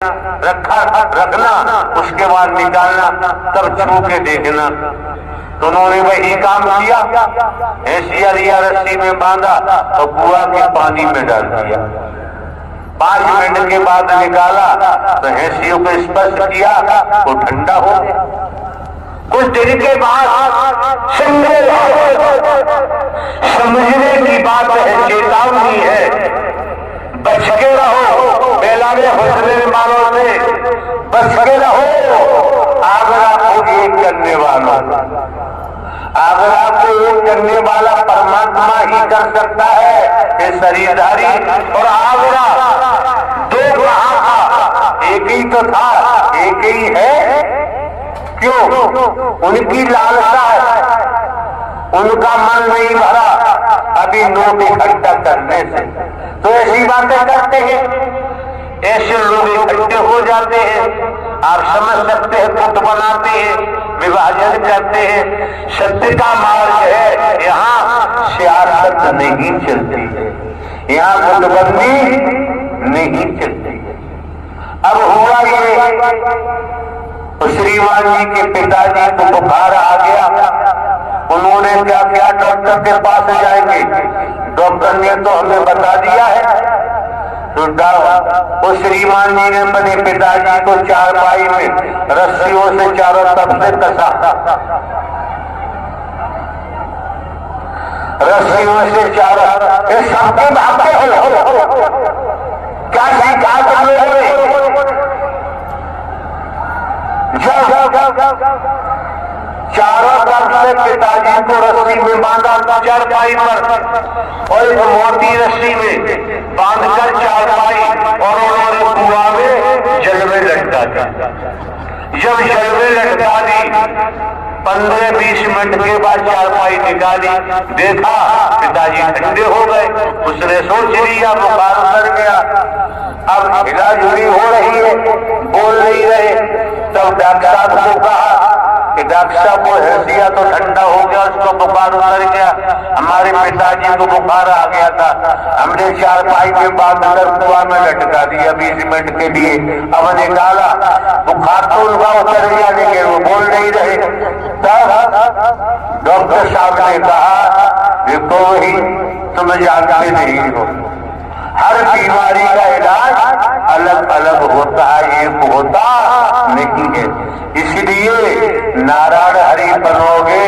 रखा रखना, उसके बाद निकालना, तब छू के देखना। तो उन्होंने वही काम किया, हैसिया लिया, रस्सी में बांधा और कुआं के पानी में डाल दिया। 5 मिनट के बाद निकाला तो हैसियों को स्पर्श किया, वो ठंडा हो गया। कुछ देर के बाद समझने की बात है, चेतावनी है, बच के रहो, बेलाने हौसले वालों से बच के रहो। आगरा को एक करने वाला, आगरा को एक करने वाला परमात्मा ही कर सकता है, ये शरीरधारी। और आगरा 2 कहाँ था, एक ही तो था, एक ही है। क्यों? उनकी लालसा है, उनका मन नहीं भरा अभी नोट इकट्ठा करने से, तो ऐसी बातें करते हैं, ऐसे लोग इकट्ठे हो जाते हैं। आप समझ सकते हैं, गुट बनाते हैं, विभाजन करते हैं। सत्य का मार्ग है, यहाँ सियासत नहीं चलती है, यहाँ गुटबंदी नहीं चलती है। अब हुआ ये, श्रीमान जी के पिताजी को बुखार आ गया। उन्होंने क्या किया, डॉक्टर के पास जाएंगे, डॉक्टर ने तो हमें बता दिया है। तो श्रीमान जी ने अपने पिताजी को चारपाई में रस्सियों से चारों तरफ से कसा, रस्सियों से चारों, ये सबके भागते हो, क्या सीखा तुमने? चारों तरफ से पिताजी को रस्सी में बांधा, चारपाई पर, और एक मोटी रस्सी में बांधकर चारपाई, और उन्होंने कुआं में जलवे लटका दिया। जब जलवे लटका दी, 15-20 मिनट के बाद चारपाई निकाली, देखा पिताजी ठंडे हो गए। उसने सोच लिया बुखार उतर गया, अब हिलाजुली हो रही है, बोल नहीं रहे। तब डॉक्टर साहब को कहा कि डॉक्टर साहब को हैसिया तो ठंडा हो गया, उसको बुखार उतर गया, हमारे पिताजी को बुखार आ गया था, हमने चारपाई में बांधकर कुआं में लटका दिया 20 मिनट के लिए। अब निकाला, बुखार तो उनका उतर गया, लेकिन वो बोल नहीं रहे। तब डॉक्टर साहब ने कहा, देखो ही तुम जानते नहीं हो, हर बीमारी का इलाज अलग अलग होता है, एक होता नहीं है। इसलिए नारायण हरि बनोगे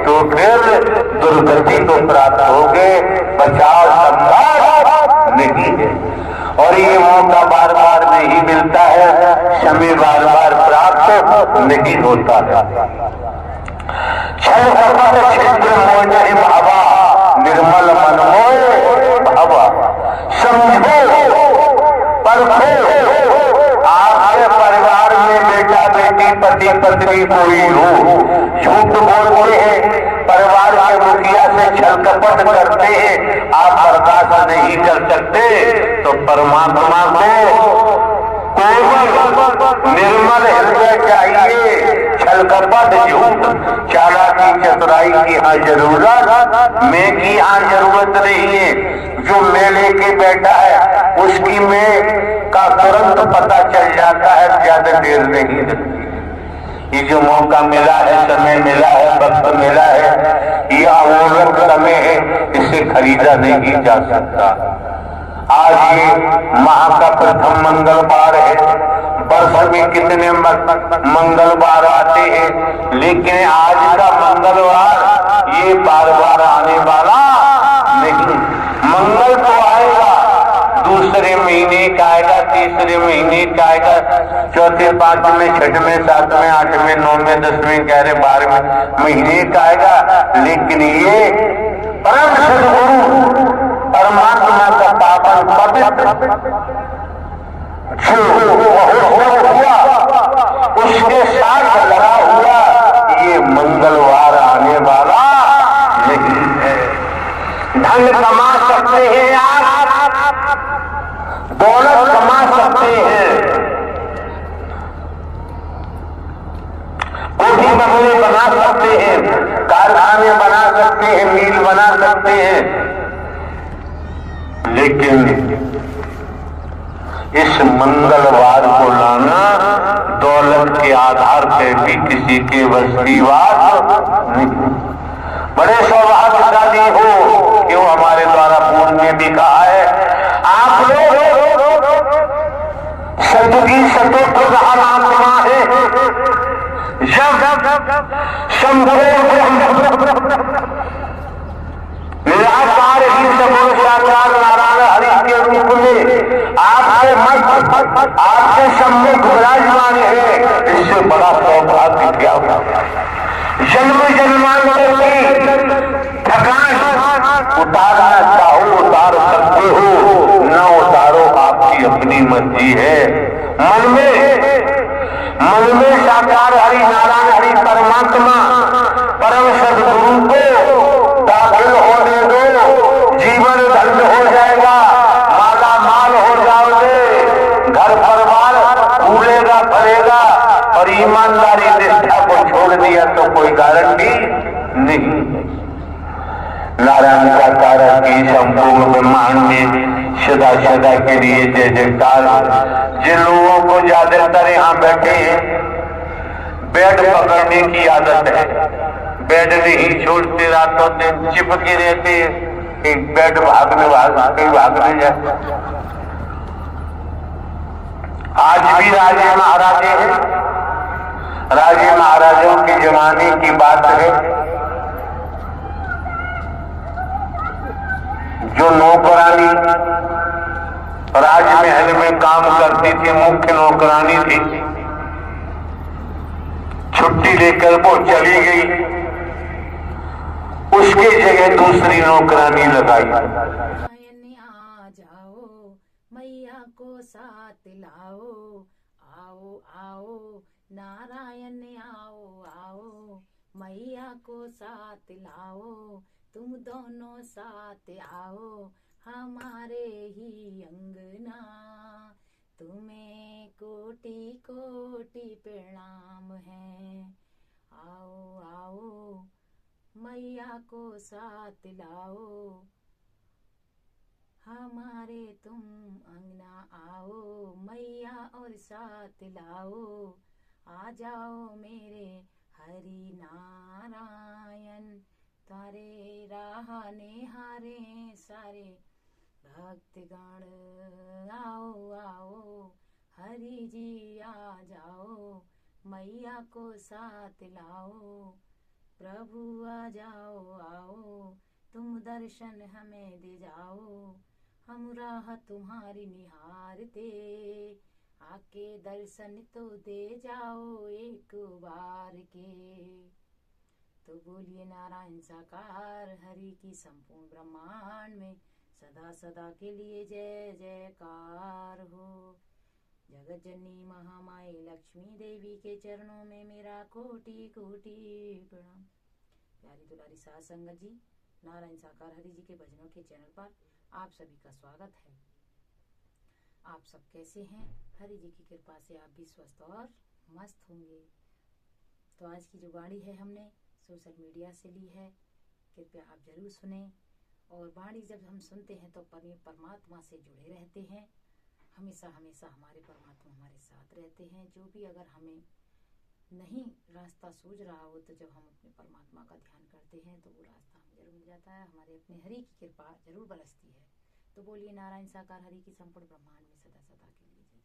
तो फिर दुर्गति को प्राप्त होगे, बचाव संभव नहीं है। और ये मौका बार बार नहीं मिलता है, समय बार बार प्राप्त नहीं होता है। छल कपट छिद्र मोह भावा, निर्मल मन मोह भावा। समझो परखो, आपके परिवार में बेटा बेटी पति पत्नी कोई हो, झूठ बोलते हैं, परिवार के मुखिया से छल कपट करते हैं, आप बर्दाश्त नहीं कर सकते, तो परमात्मा को निर्मल हृदय चाहिए। छल कपट झूठ चालाकी चतुराई की यहाँ जरूरत, मैं की यहाँ जरूरत नहीं है। जो मैं लेके बैठा है उसकी मैं का तुरंत पता चल जाता है, ज्यादा देर नहीं लगती। ये जो मौका मिला है, समय मिला है, वक्त मिला है, यह अमूल्य समय है, इसे खरीदा नहीं जा सकता। आज ये माह का प्रथम मंगलवार है, वर्ष में कितने मंगलवार आते हैं, लेकिन आज का मंगलवार ये बार बार आने वाला नहीं। मंगल तो आएगा, दूसरे महीने का आएगा, तीसरे महीने का आएगा, चौथे, पांचवें, छठवें, सातवें, आठवें, 9वें, 10वें, 11वें, 12वें महीने का आएगा। लेकिन ये परम सद्गुरु परमात्मा का पावन पवित्र हुआ, उसके साथ लगा हुआ ये मंगलवार आने वाला नहीं है। धन कमा सकते हैं आप, दौलत कमा सकते हैं, कोठी बंगले बना सकते हैं, कारखाने बना सकते हैं, मील बना सकते हैं, लेकिन इस मंगलवार को की बात नहीं। बड़े सौभाग्यशाली हो, क्यों हमारे द्वारा पूर्ण ने भी कहा है, आप लोग सतुकी सतोत्र आत्मा है। जब शंभो निराकार ही सबो साकार नारायण हरि के रूप में आपके सम्मुख विराजमान है, इससे बड़ा सौभाग्य क्या हुआ। जन्म जन्मांतर की थकान उतारना चाहो उतार सकते हो, न उतारो आपकी अपनी मर्जी है। मन में साकार हरि नारायण हरि परमात्मा परम सदगुरु को दाखिल होने दो, जीवन धन्य हो जाएगा, माला माल हो जाओगे, घर परिवार फूलेगा फलेगा। और ईमानदारी निष्ठा को छोड़ दिया तो कोई गारंटी नहीं। नारायण का कारक की संपूर्ण ब्रह्मांड में सदा सदा के लिए जय जयकार। जिन लोगों को ज्यादातर यहाँ बैठे हैं बेड पकड़ने की आदत है, बेड नहीं छोड़ते, रातों दिन चिपके रहते, एक बेड भागने जाए। आज भी राजे महाराजे हैं, राजे महाराजों के जमाने की बात है, जो नौकरानी राजमहल में काम करती थी, मुख्य नौकरानी थी, छुट्टी लेकर वो चली गई, उसकी जगह दूसरी नौकरानी लगाई। आ जाओ मैया को साथ लाओ, आओ आओ नारायण आओ आओ, मैया को साथ लाओ, तुम दोनों साथ आओ हमारे ही अंगना, तुम्हें कोटि कोटि प्रणाम है। आओ आओ मैया को साथ लाओ, हमारे तुम अंगना आओ, मैया और साथ लाओ, आ जाओ मेरे हरि नारायण, तारे राह निहारे सारे भक्तगण, आओ आओ हरि जी आ जाओ, मैया को साथ लाओ, प्रभु आ जाओ आओ, तुम दर्शन हमें दे जाओ, हम राह तुम्हारी निहारते, आके दर्शन तो दे जाओ एक बार के। तो बोलिए नारायण साकार हरि की संपूर्ण ब्रह्मांड में सदा सदा के लिए जय जयकार हो। जगत जननी महामाई लक्ष्मी देवी के चरणों में मेरा कोटि कोटि प्रणाम। प्यारी दुलारी साध संगत जी, नारायण साकार हरि जी के भजनों के चैनल पर आप सभी का स्वागत है। आप सब कैसे हैं? हरि जी की कृपा से आप भी स्वस्थ और मस्त होंगे। तो आज की जो वाणी है हमने सोशल मीडिया से ली है, कृपया आप जरूर सुने। और वाणी जब हम सुनते हैं तो परमात्मा से जुड़े रहते हैं, हमेशा हमेशा हमारे परमात्मा हमारे साथ रहते हैं। जो भी अगर हमें नहीं रास्ता सूझ रहा हो तो जब हम अपने परमात्मा का ध्यान करते हैं तो वो रास्ता हमें जरूर मिल जाता है, हमारे अपने हरि की कृपा जरूर बरसती है। तो बोलिए नारायण साकार हरि की संपूर्ण ब्रह्मांड में सदा सदा के लिए जय।